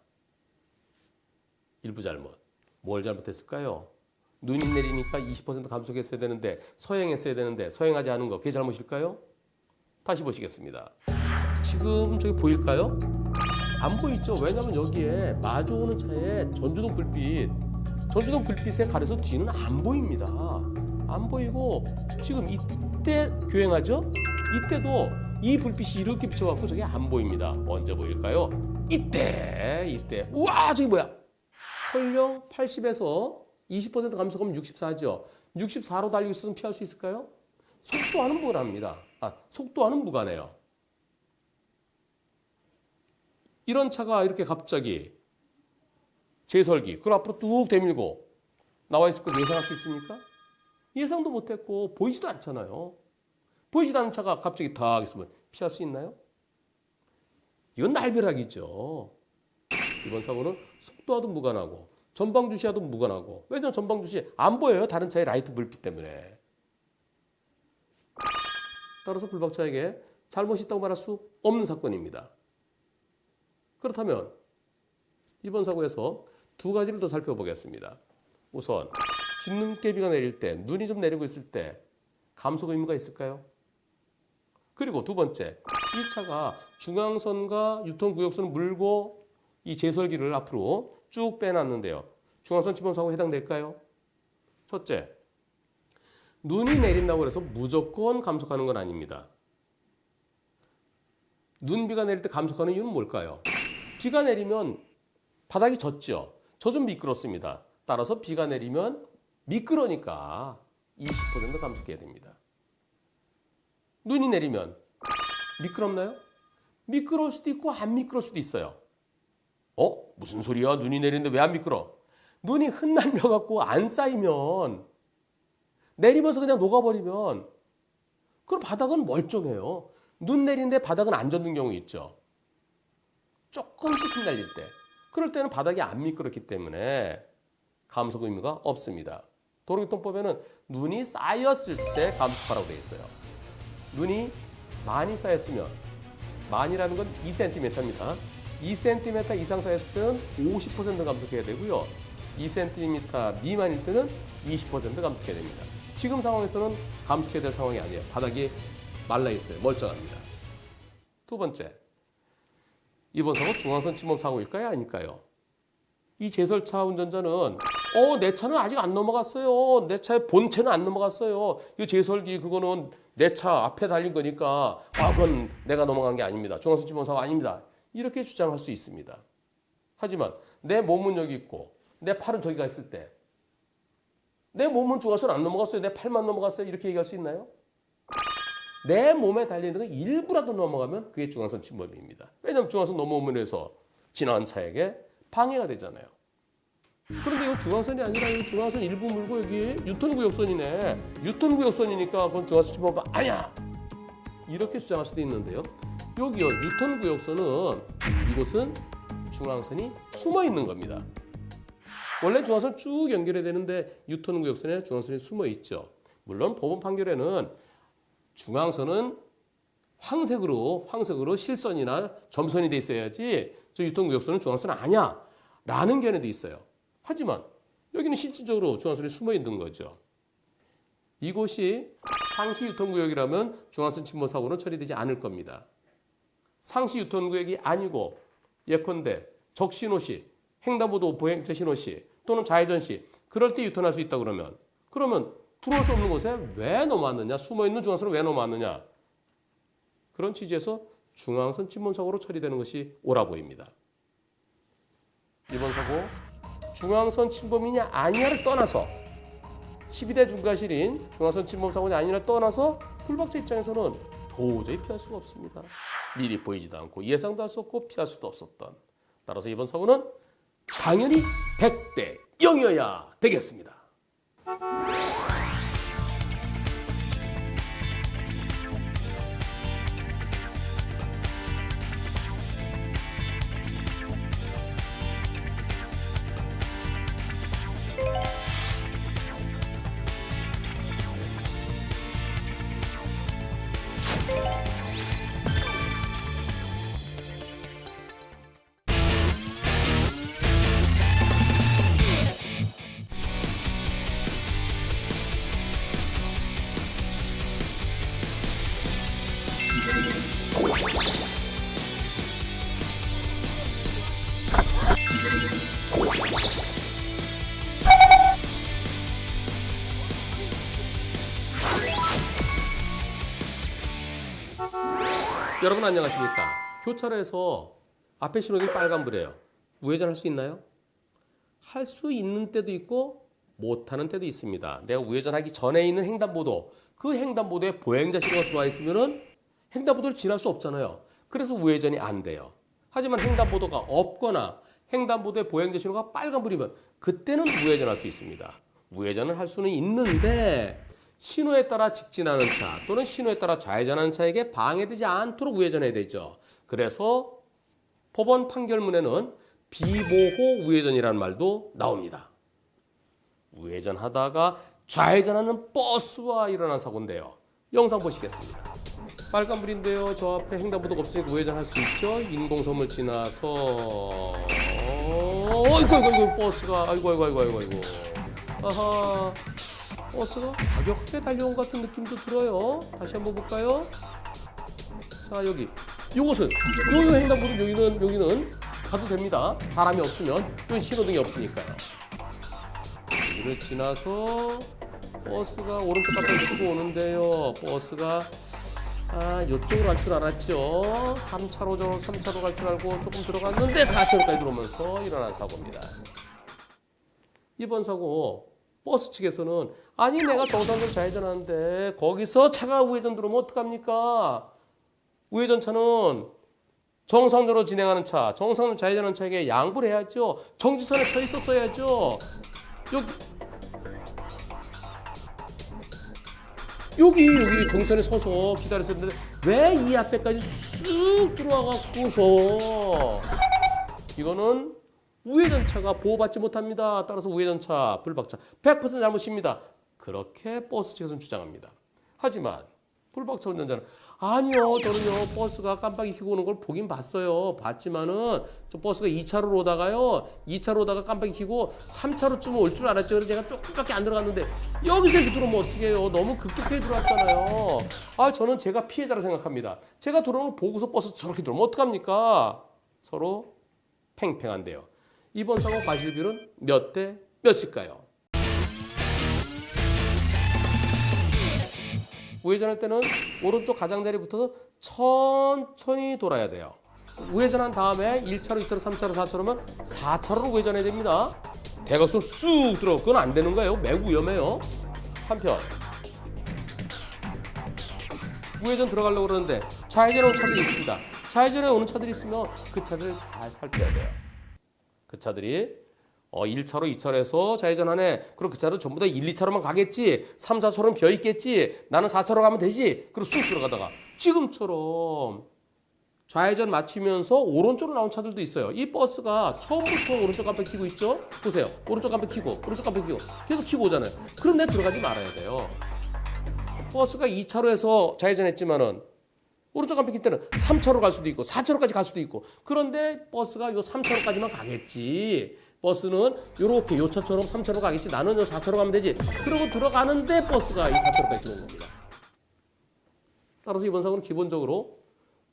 일부 잘못. 뭘 잘못했을까요? 눈이 내리니까 20% 감속했어야 되는데 서행했어야 되는데 서행하지 않은 거 그게 잘못일까요? 다시 보시겠습니다. 지금 저기 보일까요? 안 보이죠? 왜냐하면 여기에 마주오는 차에 전주동 불빛에 가려서 뒤는 안 보입니다. 안 보이고 지금 이때 교행하죠? 이때도 이 불빛이 이렇게 비춰갖고 저게 안 보입니다. 언제 보일까요? 이때. 우와 저기 뭐야? 설령 80에서 20% 감속하면 64죠. 64로 달리고 있어서 피할 수 있을까요? 속도와는 무관합니다. 속도와는 무관해요. 이런 차가 이렇게 갑자기 제설기, 그걸 앞으로 뚝 대밀고 나와 있을 거 예상할 수 있습니까? 예상도 못했고 보이지도 않잖아요. 보이지도 않는 차가 갑자기 탁 있으면 피할 수 있나요? 이건 날벼락이죠. 이번 사고는 속도와도 무관하고 전방 주시와도 무관하고 왜냐하면 전방 주시 안 보여요. 다른 차의 라이트 불빛 때문에. 따라서 불박차에게 잘못이 있다고 말할 수 없는 사건입니다. 그렇다면 이번 사고에서 두 가지를 더 살펴보겠습니다. 우선 진눈깨비가 내릴 때 눈이 좀 내리고 있을 때 감속 의무가 있을까요? 그리고 두 번째 이 차가 중앙선과 유턴구역선을 물고 이 제설기를 앞으로 쭉 빼놨는데요. 중앙선 침범 사고에 해당될까요? 첫째, 눈이 내린다고 해서 무조건 감속하는 건 아닙니다. 눈비가 내릴 때 감속하는 이유는 뭘까요? 비가 내리면 바닥이 젖죠. 젖은 미끄럽습니다. 따라서 비가 내리면 미끄러니까 20% 감속해야 됩니다. 눈이 내리면 미끄럽나요? 미끄러울 수도 있고 안 미끄러울 수도 있어요. 무슨 소리야? 눈이 내리는데 왜 안 미끄러? 눈이 흩날려갖고 안 쌓이면 내리면서 그냥 녹아버리면 그럼 바닥은 멀쩡해요. 눈 내리는데 바닥은 안 젖는 경우 있죠. 조금씩 흩날릴 때. 그럴 때는 바닥이 안 미끄럽기 때문에 감속 의무가 없습니다. 도로교통법에는 눈이 쌓였을 때 감속하라고 되어 있어요. 눈이 많이 쌓였으면 많이라는 건 2cm입니다. 2cm 이상 쌓였을 때는 50% 감속해야 되고요. 2cm 미만일 때는 20% 감속해야 됩니다. 지금 상황에서는 감속해야 될 상황이 아니에요. 바닥이 말라 있어요. 멀쩡합니다. 두 번째, 이번 사고 중앙선 침범 사고일까요? 아닐까요? 이 제설차 운전자는 내 차는 아직 안 넘어갔어요. 내 차의 본체는 안 넘어갔어요. 이 제설기 그거는 내 차 앞에 달린 거니까 그건 내가 넘어간 게 아닙니다. 중앙선 침범 사고 아닙니다. 이렇게 주장할 수 있습니다. 하지만 내 몸은 여기 있고 내 팔은 저기 가 있을 때 내 몸은 중앙선 안 넘어갔어요. 내 팔만 넘어갔어요. 이렇게 얘기할 수 있나요? 내 몸에 달려있는 건 일부라도 넘어가면 그게 중앙선 침범입니다. 왜냐하면 중앙선 넘어오면 해서 지나간 차에게 방해가 되잖아요. 그런데 이거 중앙선이 아니라 이 중앙선 일부 물고 여기 유턴구역선이네. 유턴구역선이니까 그건 중앙선 침범 아니야. 이렇게 주장할 수도 있는데요. 여기요. 유턴구역선은 이곳은 중앙선이 숨어 있는 겁니다. 원래 중앙선 쭉 연결해야 되는데 유턴구역선에 중앙선이 숨어 있죠. 물론 법원 판결에는 중앙선은 황색으로 실선이나 점선이 돼 있어야지 저 유턴구역선은 중앙선 아니야 라는 견해도 있어요. 하지만 여기는 실질적으로 중앙선이 숨어 있는 거죠. 이곳이 상시 유턴구역이라면 중앙선 침범 사고는 처리되지 않을 겁니다. 상시 유턴구역이 아니고 예컨대 적신호시, 횡단보도 보행자 신호시 또는 좌회전시 그럴 때 유턴할 수 있다 그러면 들어올 수 없는 곳에 왜 넘어왔느냐? 숨어있는 중앙선을 왜 넘어왔느냐? 그런 취지에서 중앙선 침범 사고로 처리되는 것이 옳아 보입니다. 이번 사고 중앙선 침범이냐 아니냐를 떠나서 12대 중과실인 중앙선 침범 사고냐 아니냐를 떠나서 불박자 입장에서는 도저히 피할 수가 없습니다. 미리 보이지도 않고 예상도 할 수 없고 피할 수도 없었던. 따라서 이번 사고는 당연히 100대 0이어야 되겠습니다. 여러분 안녕하십니까? 교차로에서 앞에 신호등이 빨간불이에요. 우회전할 수 있나요? 할 수 있는 때도 있고 못하는 때도 있습니다. 내가 우회전하기 전에 있는 횡단보도, 그 횡단보도에 보행자 신호가 들어와 있으면 횡단보도를 지날 수 없잖아요. 그래서 우회전이 안 돼요. 하지만 횡단보도가 없거나 횡단보도에 보행자 신호가 빨간불이면 그때는 우회전할 수 있습니다. 우회전을 할 수는 있는데 신호에 따라 직진하는 차 또는 신호에 따라 좌회전하는 차에게 방해되지 않도록 우회전해야 되죠. 그래서 법원 판결문에는 비보호 우회전이라는 말도 나옵니다. 우회전하다가 좌회전하는 버스와 일어난 사고인데요. 영상 보시겠습니다. 빨간불인데요. 저 앞에 횡단보도가 없으니까 우회전할 수 있죠. 인공섬을 지나서 아이고 버스가 아이고 아하 버스가 과격하게 달려온 것 같은 느낌도 들어요. 다시 한번 볼까요? 자 여기 이곳은 요 횡단보도 여기는 가도 됩니다. 사람이 없으면 또 신호등이 없으니까요. 여기를 지나서 버스가 오른쪽 앞에 치고 오는데요. 버스가 이쪽으로 갈 줄 알았죠. 3차로 갈 줄 알고 조금 들어갔는데 4차로까지 들어오면서 일어난 사고입니다. 이번 사고 버스 측에서는 아니 내가 정상적으로 좌회전하는데 거기서 차가 우회전 들어오면 어떡합니까? 우회전차는 정상적으로 진행하는 차, 정상적으로 좌회전하는 차에게 양보를 해야죠. 정지선에 서 있었어야죠. 여기 정선에 서서 기다렸었는데 왜 이 앞에까지 쑥 들어와갖고서 이거는 우회전차가 보호받지 못합니다. 따라서 우회전차, 불박차 100% 잘못입니다. 그렇게 버스 측에서는 주장합니다. 하지만 불박차 운전자는 아니요 저는요 버스가 깜빡이 켜고 오는 걸 보긴 봤어요. 봤지만은 저 버스가 2차로로 오다가요 2차로 오다가 깜빡이 켜고 3차로쯤 올 줄 알았죠. 그래서 제가 조금밖에 안 들어갔는데 여기서 이렇게 들어오면 어떻게 해요. 너무 급격하게 들어왔잖아요. 저는 제가 피해자라 생각합니다. 제가 들어오는 거 보고서 버스 저렇게 들어오면 어떡합니까? 서로 팽팽한데요. 이번 사고 과실비율은 몇 대 몇일까요? 우회전할 때는 오른쪽 가장자리에 붙어서 천천히 돌아야 돼요. 우회전한 다음에 1차로, 2차로, 3차로, 4차로면 4차로로 우회전해야 됩니다. 대각선 쑥 들어. 그건 안 되는 거예요. 매우 위험해요. 한편 우회전 들어가려고 그러는데 좌회전에 오는 차들이 있습니다. 좌회전에 오는 차들이 있으면 그 차들을 잘 살펴야 돼요. 그 차들이 1차로, 2차로에서 좌회전하네. 그럼 그 차도 전부 다 1, 2차로만 가겠지. 3, 4차로는 비어 있겠지. 나는 4차로 가면 되지. 그리고 쑥 들어가다가 지금처럼 좌회전 맞추면서 오른쪽으로 나온 차들도 있어요. 이 버스가 처음부터 오른쪽 깜빡이 켜고 있죠? 보세요. 오른쪽 깜빡이 켜고, 오른쪽 깜빡이 켜고, 계속 켜고 오잖아요. 그런데 들어가지 말아야 돼요. 버스가 2차로에서 좌회전했지만은 오른쪽 깜빡이 킬 때는 3차로 갈 수도 있고 4차로까지 갈 수도 있고 그런데 버스가 요 3차로까지만 가겠지. 버스는 요렇게 요 차처럼 3차로 가겠지. 나는 요 4차로 가면 되지. 그러고 들어가는데 버스가 이 4차로까지 들어온 겁니다. 따라서 이번 사고는 기본적으로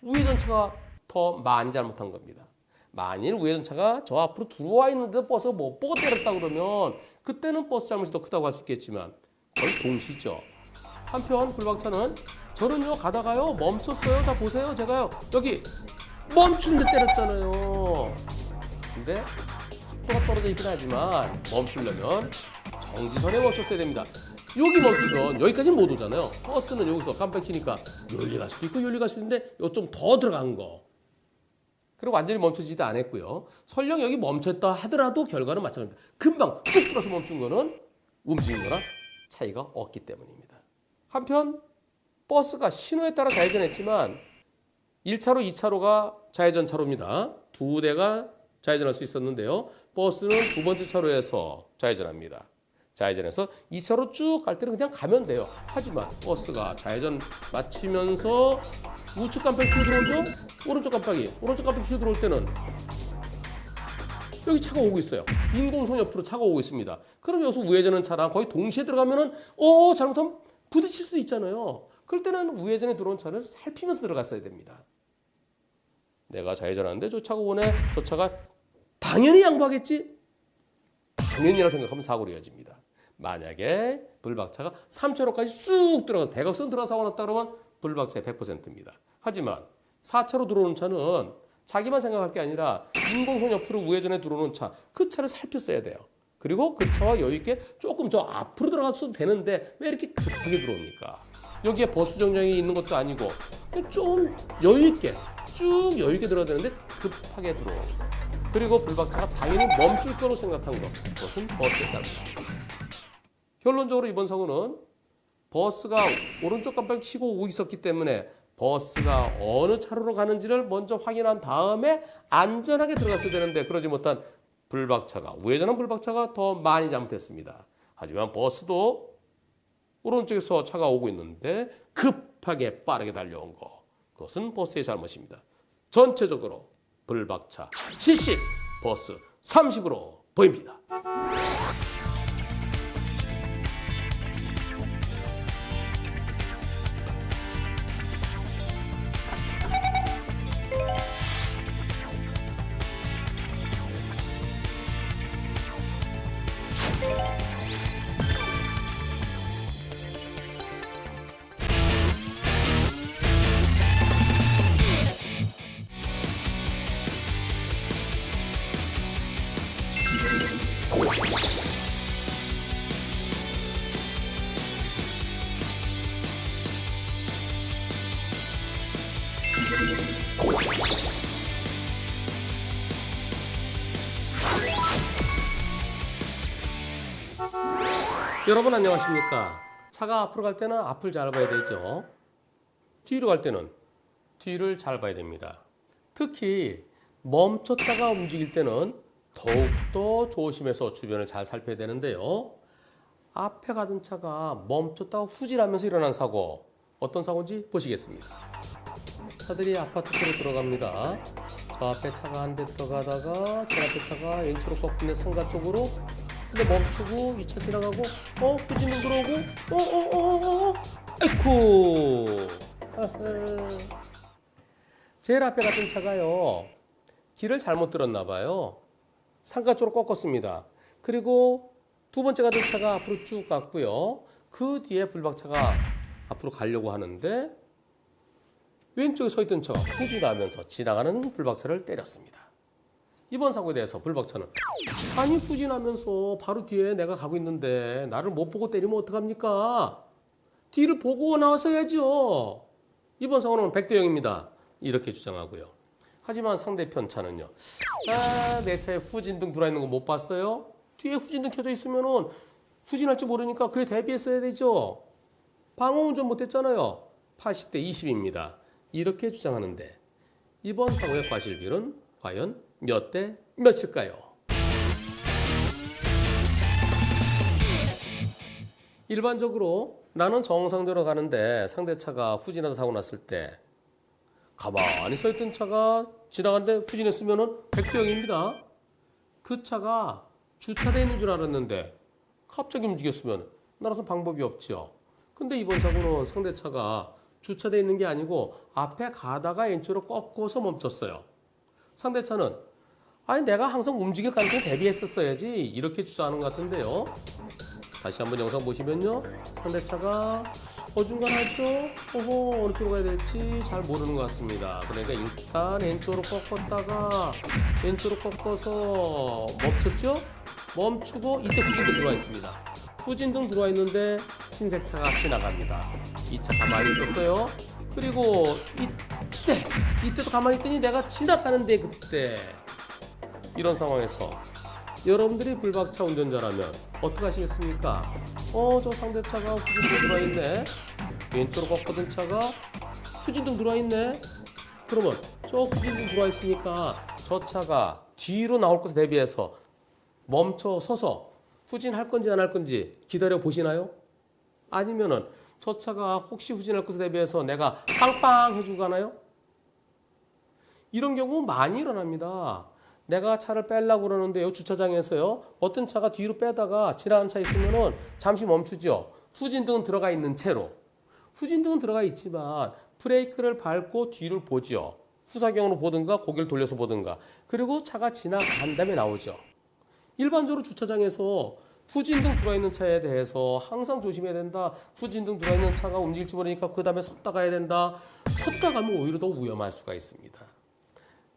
우회전차가 더 많이 잘못한 겁니다. 만일 우회전차가 저 앞으로 들어와 있는데 버스가 못 보고 때렸다 그러면 그때는 버스 잘못이 더 크다고 할 수 있겠지만 거의 동시죠. 한편 불박차는 저는요 가다가요 멈췄어요. 자 보세요. 제가요 여기 멈추는데 때렸잖아요. 근데 속도가 떨어져 있긴 하지만 멈추려면 정지선에 멈췄어야 됩니다. 여기 멈추면 여기까지는 못 오잖아요. 버스는 여기서 깜빡 켜니까 여기 갈 수도 있고 여기 갈 수도 있는데 요 좀 더 들어간 거. 그리고 완전히 멈춰지지도 않았고요. 설령 여기 멈췄다 하더라도 결과는 마찬가지입니다. 금방 쑥 들어서 멈춘 거는 움직인 거랑 차이가 없기 때문입니다. 한편 버스가 신호에 따라 좌회전했지만 1차로, 2차로가 좌회전 차로입니다. 두 대가 좌회전할 수 있었는데요. 버스는 두 번째 차로에서 좌회전합니다. 좌회전해서 2차로 쭉 갈 때는 그냥 가면 돼요. 하지만 버스가 좌회전 마치면서 우측 깜빡이 켜고 들어오죠? 오른쪽 깜빡이 켜고 들어올 때는 여기 차가 오고 있어요. 인공선 옆으로 차가 오고 있습니다. 그럼 여기서 우회전하는 차랑 거의 동시에 들어가면은 잘못하면 부딪힐 수도 있잖아요. 그럴 때는 우회전에 들어온 차를 살피면서 들어갔어야 됩니다. 내가 좌회전하는데 저 차가 오네. 저 차가 당연히 양보하겠지? 당연히라 생각하면 사고로 이어집니다. 만약에 불박차가 3차로까지 쑥 들어가서 대각선 들어가 사고 났다 그러면 불박차의 100%입니다. 하지만 4차로 들어오는 차는 자기만 생각할 게 아니라 인공선 옆으로 우회전에 들어오는 차, 그 차를 살폈어야 돼요. 그리고 그 차와 여유 있게 조금 저 앞으로 들어가도 되는데 왜 이렇게 급하게 들어옵니까? 여기에 버스 정류장이 있는 것도 아니고 좀 여유 있게 쭉 여유 있게 들어야 되는데 급하게 들어오는 거. 그리고 불박차가 당연히 멈출 거로 생각한 것. 그것은 버스의 잘못입니다. 결론적으로 이번 사고는 버스가 오른쪽 깜빡이 켜고 오고 있었기 때문에 버스가 어느 차로로 가는지를 먼저 확인한 다음에 안전하게 들어갔어야 되는데 그러지 못한 불박차가 우회전한 불박차가 더 많이 잘못했습니다. 하지만 버스도 오른쪽에서 차가 오고 있는데 급하게 빠르게 달려온 거. 그것은 버스의 잘못입니다. 전체적으로 불박차 70, 버스 30으로 보입니다. 여러분 안녕하십니까? 차가 앞으로 갈 때는 앞을 잘 봐야 되죠. 뒤로 갈 때는 뒤를 잘 봐야 됩니다. 특히 멈췄다가 움직일 때는 더욱더 조심해서 주변을 잘 살펴야 되는데요. 앞에 가던 차가 멈췄다가 후진하면서 일어난 사고, 어떤 사고인지 보시겠습니다. 차들이 아파트 쪽으로 들어갑니다. 저 앞에 차가 한 대 들어가다가 제 앞에 차가 N차로 꺾이는 상가 쪽으로 근데 멈추고 2차 지나가고 후진도 들어오고 아이쿠 제일 앞에 갔던 차가요 길을 잘못 들었나 봐요. 상가 쪽으로 꺾었습니다. 그리고 두 번째 가던 차가 앞으로 쭉 갔고요. 그 뒤에 불박차가 앞으로 가려고 하는데 왼쪽에 서 있던 차가 후진하면서 지나가는 불박차를 때렸습니다. 이번 사고에 대해서 불박차는 아니 후진하면서 바로 뒤에 내가 가고 있는데 나를 못 보고 때리면 어떡합니까? 뒤를 보고 나왔어야죠. 이번 사고는 100대 0입니다. 이렇게 주장하고요. 하지만 상대편 차는요. 내 차에 후진등 들어와 있는 거 못 봤어요? 뒤에 후진등 켜져 있으면은 후진할지 모르니까 그에 대비했어야 되죠. 방어운전 못했잖아요. 80대 20입니다. 이렇게 주장하는데 이번 사고의 과실비율은 과연 몇 대 몇일까요? 1반적으로 나는 정상적으로 가는데 상대차가 후진하다 사고 났을 때 가만히 서 있던 차가 지나가는데 후진했으면 100대 0입니다. 그 차가 주차되어 있는 줄 알았는데 갑자기 움직였으면 나로서 방법이 없죠. 근데 이번 사고는 상대차가 주차되어 있는 게 아니고 앞에 가다가 왼쪽으로 꺾어서 멈췄어요. 상대차는 아니 내가 항상 움직일 가능성에 대비했었어야지 이렇게 주장하는 것 같은데요. 다시 한번 영상 보시면요. 상대차가 어중간하죠. 어느 쪽으로 가야 될지 잘 모르는 것 같습니다. 그러니까 일단 왼쪽으로 꺾었다가 왼쪽으로 꺾어서 멈췄죠. 멈추고 이때 후진등 들어와 있습니다. 후진등 들어와 있는데 흰색 차가 지나갑니다. 이 차 가만히 있었어요. 그리고 이때도 가만히 있더니 내가 지나가는데 그때 이런 상황에서 여러분들이 불박차 운전자라면 어떻게 하시겠습니까? 저 상대차가 후진등 들어와 있네. 왼쪽으로 꺾거든 차가 후진등 들어와 있네. 그러면 저 후진등 들어와 있으니까 저 차가 뒤로 나올 것에 대비해서 멈춰 서서 후진할 건지 안 할 건지 기다려 보시나요? 아니면은 저 차가 혹시 후진할 것에 대비해서 내가 빵빵 해주고 가나요? 이런 경우 많이 일어납니다. 내가 차를 빼려고 그러는데요. 주차장에서요. 어떤 차가 뒤로 빼다가 지나가는 차 있으면은 잠시 멈추죠. 후진등은 들어가 있는 채로. 후진등은 들어가 있지만 브레이크를 밟고 뒤를 보죠. 후사경으로 보든가 고개를 돌려서 보든가. 그리고 차가 지나간 다음에 나오죠. 일반적으로 주차장에서 후진등 들어와 있는 차에 대해서 항상 조심해야 된다. 후진등 들어와 있는 차가 움직일지 모르니까 그 다음에 섰다 가야 된다. 섰다 가면 오히려 더 위험할 수가 있습니다.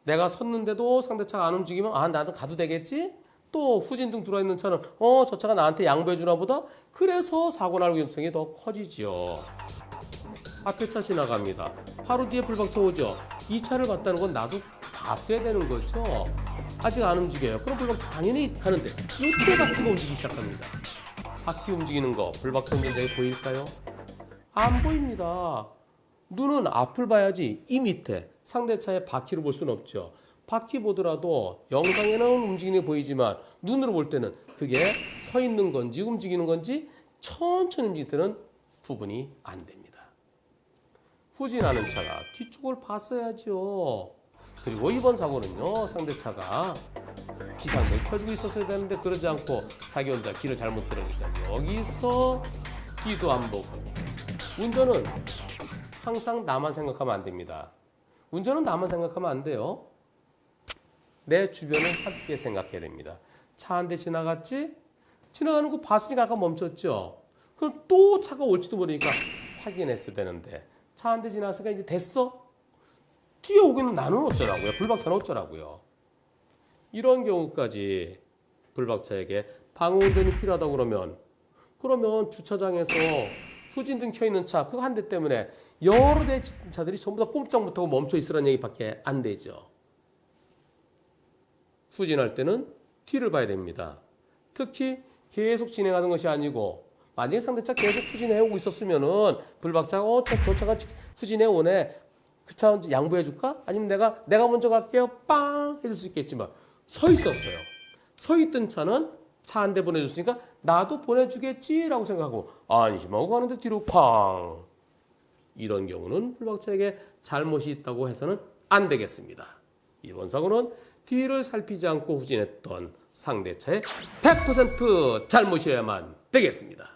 내가 섰는데도 상대차가 안 움직이면 나도 가도 되겠지? 또 후진등 들어와 있는 차는 저 차가 나한테 양보해 주나 보다? 그래서 사고 날 위험성이 더 커지죠. 앞에 차 지나갑니다. 바로 뒤에 불박차 오죠. 이 차를 봤다는 건 나도 봤어야 되는 거죠. 아직 안 움직여요. 그럼 불박차 당연히 가는데 이때 바퀴가 움직이기 시작합니다. 바퀴 움직이는 거 불박차 운전자에 보일까요? 안 보입니다. 눈은 앞을 봐야지 이 밑에 상대차의 바퀴를 볼 수는 없죠. 바퀴 보더라도 영상에는 움직이는 게 보이지만 눈으로 볼 때는 그게 서 있는 건지 움직이는 건지 천천히 움직일 때는 구분이 안 됩니다. 후진하는 차가 뒤쪽을 봤어야죠. 그리고 이번 사고는요. 상대차가 비상등 켜주고 있었어야 되는데 그러지 않고 자기 혼자 길을 잘못 들으니까 여기서 뒤도 안 보고. 운전은 항상 나만 생각하면 안 됩니다. 운전은 나만 생각하면 안 돼요. 내 주변을 함께 생각해야 됩니다. 차 한 대 지나갔지? 지나가는 거 봤으니까 아까 멈췄죠? 그럼 또 차가 올지도 모르니까 확인했어야 되는데 차 한 대 지나갔으니까 이제 됐어? 뒤에 오기는 나는 어쩌라고요? 불박차는 어쩌라고요? 이런 경우까지 불박차에게 방어운전이 필요하다고 그러면 주차장에서 후진등 켜있는 차 그거 한 대 때문에 여러 대 차들이 전부 다 꼼짝 못하고 멈춰 있으라는 얘기밖에 안 되죠. 후진할 때는 뒤를 봐야 됩니다. 특히 계속 진행하는 것이 아니고 만약에 상대차 계속 후진해오고 있었으면은 불박차가 저 차가 후진해 오네. 그 차 양보해 줄까? 아니면 내가 먼저 갈게요. 빵 해줄 수 있겠지만 서 있었어요. 서 있던 차는 차 한 대 보내줬으니까 나도 보내주겠지라고 생각하고 안심하고 가는데 뒤로 팡. 이런 경우는 불박차에게 잘못이 있다고 해서는 안 되겠습니다. 이번 사고는 뒤를 살피지 않고 후진했던 상대차의 100% 잘못이어야만 되겠습니다.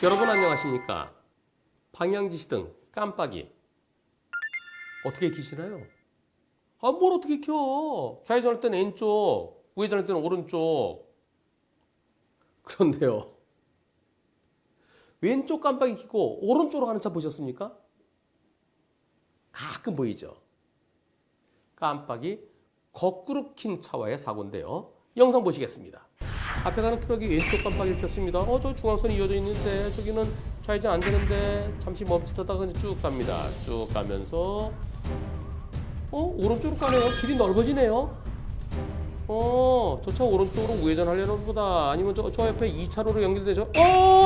여러분 안녕하십니까? 방향지시등 깜빡이 어떻게 키시나요? 아, 뭘 어떻게 켜? 좌회전할 때는 왼쪽, 우회전할 때는 오른쪽. 그런데요. 왼쪽 깜빡이 켜고 오른쪽으로 가는 차 보셨습니까? 가끔 보이죠? 깜빡이 거꾸로 킨 차와의 사고인데요. 영상 보시겠습니다. 앞에 가는 트럭이 왼쪽 깜빡이를 켰습니다. 저 중앙선이 이어져 있는데 저기는 좌회전 안 되는데 잠시 멈칫하다가 그냥 쭉 갑니다. 쭉 가면서 오른쪽으로 가네요. 길이 넓어지네요. 저 차 오른쪽으로 우회전하려나 보다. 아니면 저 옆에 2차로로 연결되죠.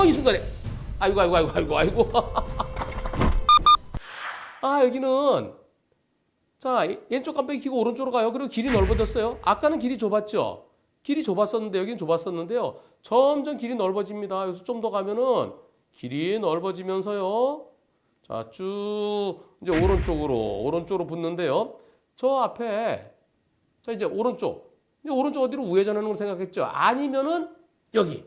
이 순간에 아이고. 여기는 자, 왼쪽 깜빡이 켜고 오른쪽으로 가요. 그리고 길이 넓어졌어요. 아까는 길이 좁았죠. 길이 좁았었는데 여긴 좁았었는데요. 점점 길이 넓어집니다. 여기서 좀 더 가면은 길이 넓어지면서요. 자, 쭉 이제 오른쪽으로 붙는데요. 저 앞에 자 이제 오른쪽 어디로 우회전하는 걸 생각했죠. 아니면은 여기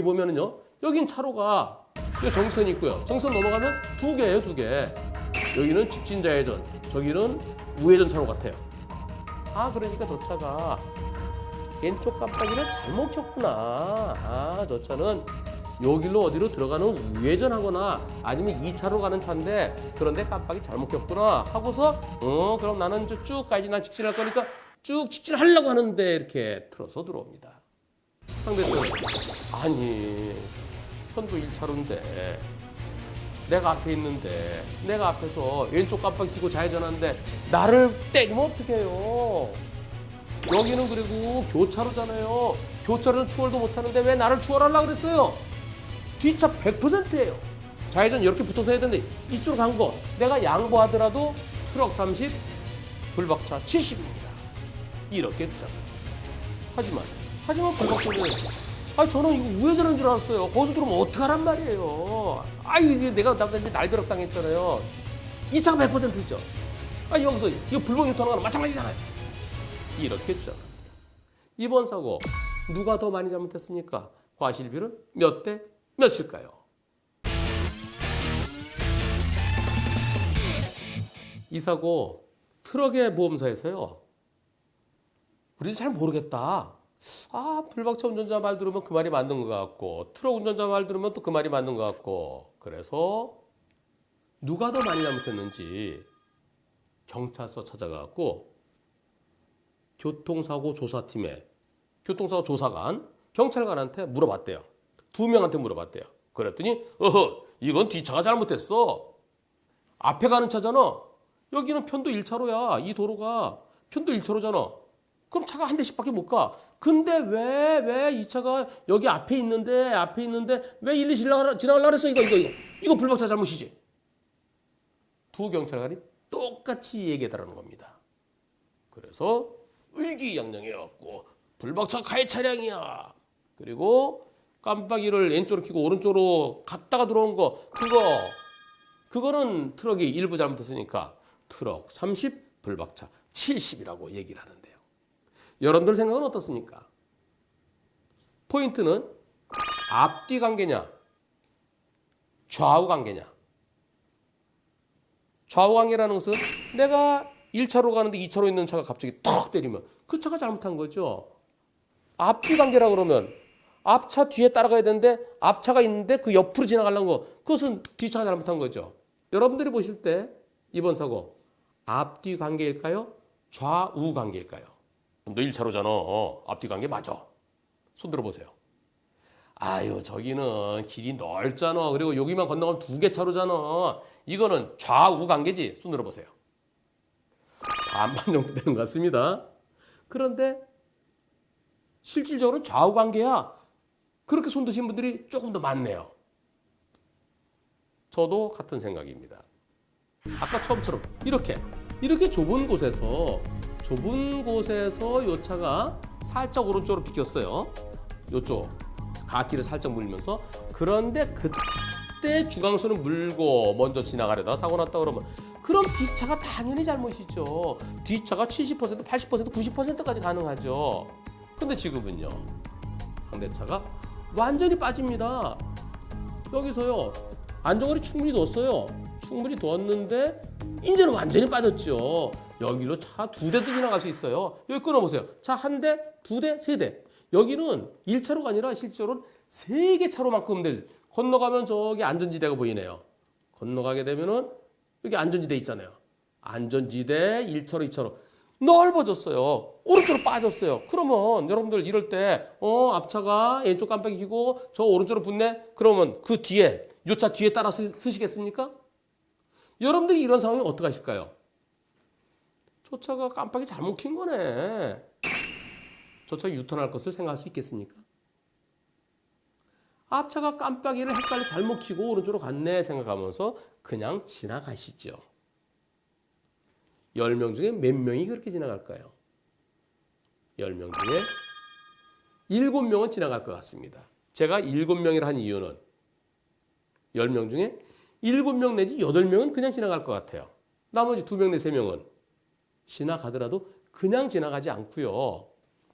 보면은요. 여긴 차로가 정선이 있고요. 정선 넘어가면 두 개예요, 두 개. 여기는 직진 좌회전, 저기는 우회전 차로 같아요. 그러니까 저 차가 왼쪽 깜빡이를 잘못 켰구나. 저 차는 요 길로 어디로 들어가는 우회전하거나 아니면 2차로 가는 차인데 그런데 깜빡이 잘못 켰구나 하고서 그럼 나는 쭉 가야지. 난 직진할 거니까 쭉 직진하려고 하는데 이렇게 틀어서 들어옵니다. 상대편은 아니 편도 1차로인데 내가 앞에 있는데 내가 앞에서 왼쪽 깜빡이 켜고 좌회전하는데 나를 때리면 어떡해요. 여기는 그리고 교차로잖아요. 교차로는 추월도 못하는데 왜 나를 추월하려고 그랬어요. 뒷차 100%예요. 좌회전 이렇게 붙어서 해야 되는데 이쪽으로 간 거 내가 양보하더라도 트럭 30, 불박차 70입니다. 이렇게 주잖아요. 하지만 불박차는 저는 이거 우회전한 줄 알았어요. 거기서 들어오면 어떡하란 말이에요. 이게 내가 이제 날벼락 당했잖아요. 이 차가 100%죠. 여기서 이거 불법 유턴하는 거랑 마찬가지잖아요. 이렇게 주장합니다. 이번 사고 누가 더 많이 잘못했습니까? 과실비율은 몇 대 몇일까요? 이 사고 트럭의 보험사에서요. 우리도 잘 모르겠다. 불박차 운전자 말 들으면 그 말이 맞는 것 같고 트럭 운전자 말 들으면 또 그 말이 맞는 것 같고 그래서 누가 더 많이 잘못했는지 경찰서 찾아가고 교통사고 조사팀에 교통사고 조사관 경찰관한테 물어봤대요. 2명한테 물어봤대요. 그랬더니 이건 뒷차가 잘못했어. 앞에 가는 차잖아. 여기는 편도 1차로야. 이 도로가 편도 1차로잖아. 그럼 차가 한 대씩밖에 못 가. 근데 왜 이 차가 여기 앞에 있는데 왜 일리 지나가려고 그랬어? 이거 불박차 잘못이지. 두 경찰관이 똑같이 얘기해달라는 겁니다. 그래서 의기양양해갖고 불박차 가해 차량이야. 그리고 깜빡이를 왼쪽으로 켜고 오른쪽으로 갔다가 들어온 거 그거는 트럭이 일부 잘못했으니까 트럭 30, 불박차 70이라고 얘기를 하는데요. 여러분들 생각은 어떻습니까? 포인트는 앞뒤 관계냐, 좌우 관계냐. 좌우 관계라는 것은 내가 1차로 가는데 2차로 있는 차가 갑자기 턱 때리면 그 차가 잘못한 거죠. 앞뒤 관계라 그러면 앞차 뒤에 따라가야 되는데 앞차가 있는데 그 옆으로 지나가려는 거 그것은 뒷차가 잘못한 거죠. 여러분들이 보실 때 이번 사고 앞뒤 관계일까요? 좌우 관계일까요? 너 1차로잖아. 앞뒤 관계 맞아. 손 들어보세요. 저기는 길이 넓잖아. 그리고 여기만 건너가면 2개 차로잖아. 이거는 좌우 관계지. 손 들어보세요. 반반 정도 되는 것 같습니다. 그런데 실질적으로는 좌우 관계야. 그렇게 손 드신 분들이 조금 더 많네요. 저도 같은 생각입니다. 아까 처음처럼 이렇게 좁은 곳에서 이 차가 살짝 오른쪽으로 비켰어요. 이쪽 갓길을 살짝 물면서. 그런데 그때 주강선을 물고 먼저 지나가려다가 사고 났다 그러면 그럼 뒷차가 당연히 잘못이죠. 뒷차가 70%, 80%, 90%까지 가능하죠. 근데 지금은요. 상대차가 완전히 빠집니다. 여기서요. 안전거리 충분히 뒀어요. 충분히 뒀는데 이제는 완전히 빠졌죠. 여기로 차 2대도 지나갈 수 있어요. 여기 끊어보세요. 차 1대, 2대, 3대. 여기는 1차로가 아니라 실제로는 3개 차로만큼들 건너가면 저기 안전지대가 보이네요. 건너가게 되면은 여기 안전지대 있잖아요. 안전지대 1차로, 2차로 넓어졌어요. 오른쪽으로 빠졌어요. 그러면 여러분들 이럴 때 앞차가 왼쪽 깜빡이 켜고 저 오른쪽으로 붙네? 그러면 그 뒤에 이 차 뒤에 따라 쓰시겠습니까? 여러분들이 이런 상황이 어떻게 하실까요? 저 차가 깜빡이 잘못 킨 거네. 저 차가 유턴할 것을 생각할 수 있겠습니까? 앞차가 깜빡이를 헷갈려 잘못 켜고 오른쪽으로 갔네 생각하면서 그냥 지나가시죠. 10명 중에 몇 명이 그렇게 지나갈까요? 10명 중에 7명은 지나갈 것 같습니다. 제가 7명이라 한 이유는 10명 중에 7명 내지 8명은 그냥 지나갈 것 같아요. 나머지 2명 내지 3명은 지나가더라도 그냥 지나가지 않고요.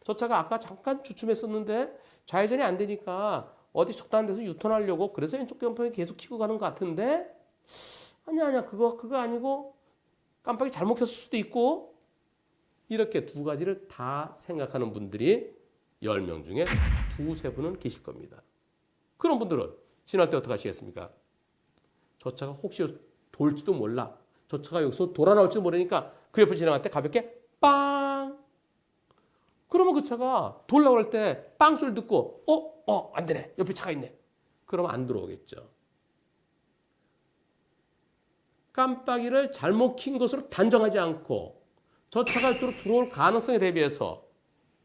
저 차가 아까 잠깐 주춤했었는데 좌회전이 안 되니까 어디 적당한 데서 유턴하려고 그래서 왼쪽 깜빡이 계속 켜고 가는 것 같은데 아니야 그거 아니고 깜빡이 잘못 켰을 수도 있고 이렇게 두 가지를 다 생각하는 분들이 10명 중에 2-3분은 계실 겁니다. 그런 분들은 지날 때 어떻게 하시겠습니까? 저 차가 혹시 돌지도 몰라. 저 차가 여기서 돌아 나올지도 모르니까 그 옆을 지나갈 때 가볍게 빵! 그러면 그 차가 돌려고 할 때 빵 소리 듣고 안 되네. 옆에 차가 있네. 그러면 안 들어오겠죠. 깜빡이를 잘못 킨 것으로 단정하지 않고 저 차가 이쪽으로 들어올 가능성에 대비해서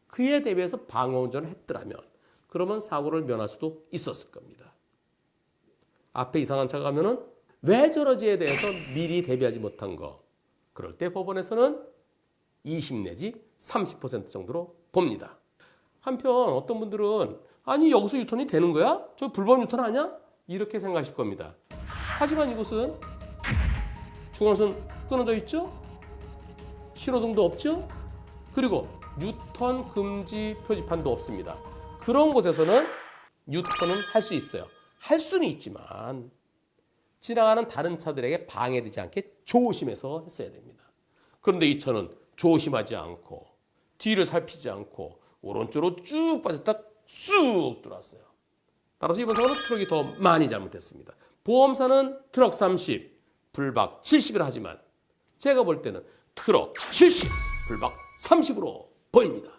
그에 대비해서 방어운전을 했더라면 그러면 사고를 면할 수도 있었을 겁니다. 앞에 이상한 차가 가면은 왜 저러지에 대해서 미리 대비하지 못한 거. 그럴 때 법원에서는 20 내지 30% 정도로 봅니다. 한편 어떤 분들은 아니 여기서 유턴이 되는 거야? 저 불법 유턴 아니야? 이렇게 생각하실 겁니다. 하지만 이곳은 중앙선 끊어져 있죠? 신호등도 없죠? 그리고 유턴 금지 표지판도 없습니다. 그런 곳에서는 유턴은 할 수 있어요. 할 수는 있지만 지나가는 다른 차들에게 방해되지 않게 조심해서 했어야 됩니다. 그런데 이 차는 조심하지 않고 뒤를 살피지 않고 오른쪽으로 쭉 빠졌다 쑥 들어왔어요. 따라서 이번 사고는 트럭이 더 많이 잘못했습니다. 보험사는 트럭 30, 불박 70이라 하지만 제가 볼 때는 트럭 70, 불박 30으로 보입니다.